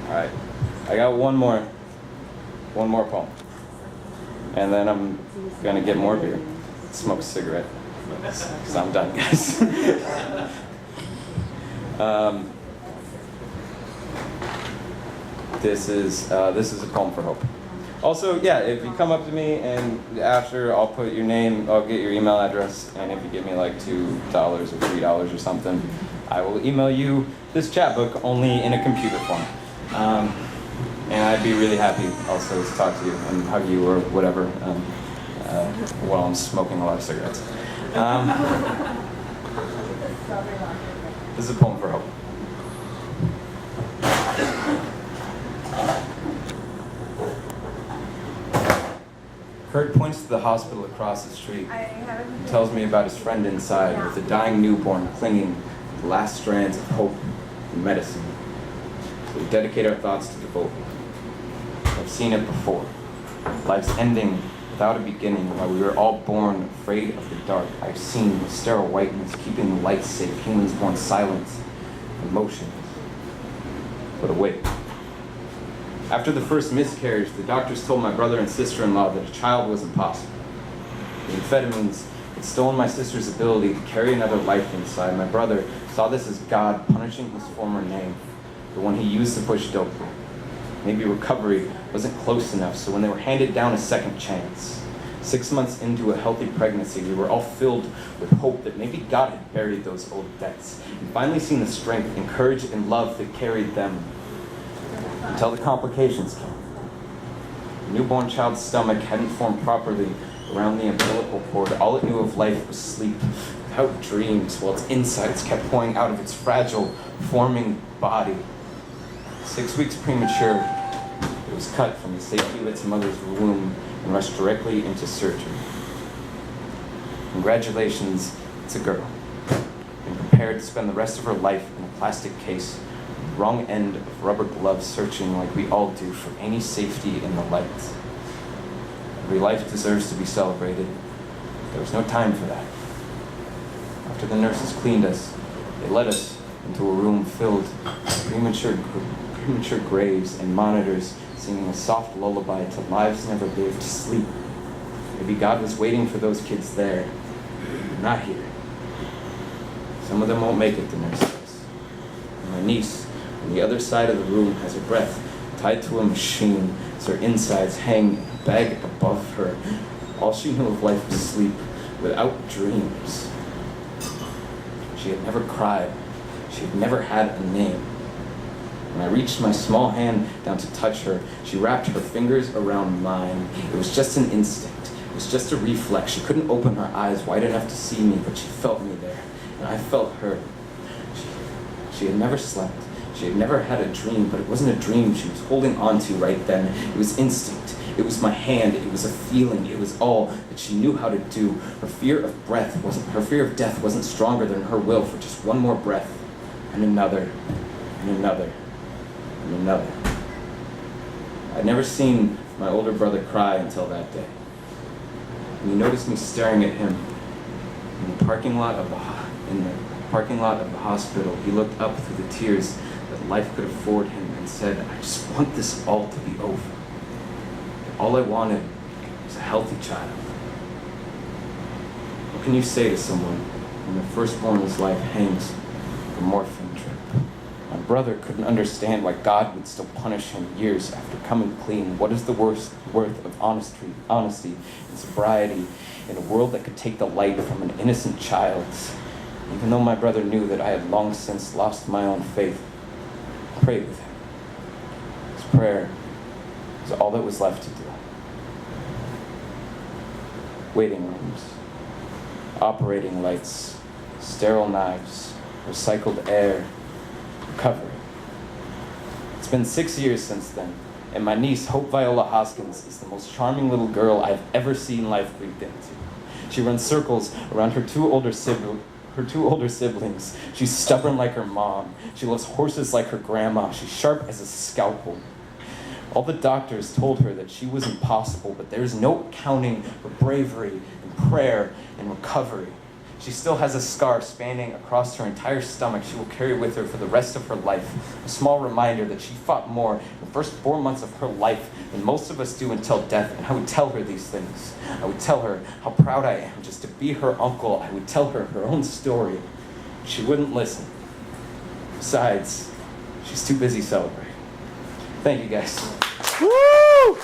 All right, I got one more poem, and then I'm gonna get more beer, smoke a cigarette, because I'm done, guys. This is a poem for hope. Also, yeah, if you come up to me and after, I'll put your name, I'll get your email address, and if you give me like $2 or $3 or something, I will email you this chapbook only in a computer form. And I'd be really happy also to talk to you and hug you or whatever while I'm smoking a lot of cigarettes. This is a poem for hope. Kurt points to the hospital across the street and tells me about his friend inside with a dying newborn clinging to the last strands of hope and medicine. So we dedicate our thoughts to devote. I've seen it before. Life's ending without a beginning while we were all born afraid of the dark. I've seen the sterile whiteness keeping the light safe, humans born silent and motionless. But awake. After the first miscarriage, the doctors told my brother and sister-in-law that a child was impossible. The amphetamines had stolen my sister's ability to carry another life inside. My brother saw this as God punishing his former name, the one he used to push dope. Maybe recovery wasn't close enough, so when they were handed down a second chance, 6 months into a healthy pregnancy, we were all filled with hope that maybe God had buried those old debts and finally seen the strength and courage and love that carried them. Until the complications came. The newborn child's stomach hadn't formed properly around the umbilical cord. All it knew of life was sleep, without dreams, while its insides kept pouring out of its fragile, forming body. 6 weeks premature, it was cut from the safety of its mother's womb and rushed directly into surgery. Congratulations, it's a girl, and prepared to spend the rest of her life in a plastic case, wrong end of rubber gloves, searching like we all do for any safety in the light. Every life deserves to be celebrated. There was no time for that. After the nurses cleaned us, they led us into a room filled with premature graves and monitors singing a soft lullaby to lives never lived, sleep. Maybe God was waiting for those kids there, not here. Some of them won't make it, the nurse says. And my niece, on the other side of the room, has her breath tied to a machine as her insides hang in a bag above her. All she knew of life was sleep, without dreams. She had never cried. She had never had a name. When I reached my small hand down to touch her, she wrapped her fingers around mine. It was just an instinct. It was just a reflex. She couldn't open her eyes wide enough to see me, but she felt me there, and I felt her. She had never slept. She had never had a dream, but it wasn't a dream she was holding on to right then. It was instinct. It was my hand. It was a feeling. It was all that she knew how to do. Her fear of death wasn't stronger than her will for just one more breath, and another, and another, and another. I'd never seen my older brother cry until that day. And he noticed me staring at him in the parking lot of the hospital. He looked up through the tears that life could afford him and said, "I just want this all to be over. All I wanted was a healthy child." What can you say to someone when their firstborn's life hangs from a morphine trip? My brother couldn't understand why God would still punish him years after coming clean. What is the worth of honesty and sobriety in a world that could take the light from an innocent child's? Even though my brother knew that I had long since lost my own faith, I prayed with him. His prayer was all that was left to do. Waiting rooms, operating lights, sterile knives, recycled air, recovery. It's been 6 years since then, and my niece, Hope Viola Hoskins, is the most charming little girl I've ever seen life breathed into. She runs circles around her two older siblings. She's stubborn like her mom. She loves horses like her grandma. She's sharp as a scalpel. All the doctors told her that she was impossible, but there's no accounting for bravery and prayer and recovery. She still has a scar spanning across her entire stomach she will carry with her for the rest of her life. A small reminder that she fought more in the first 4 months of her life than most of us do until death. And I would tell her these things. I would tell her how proud I am just to be her uncle. I would tell her her own story. She wouldn't listen. Besides, she's too busy celebrating. Thank you, guys. Woo!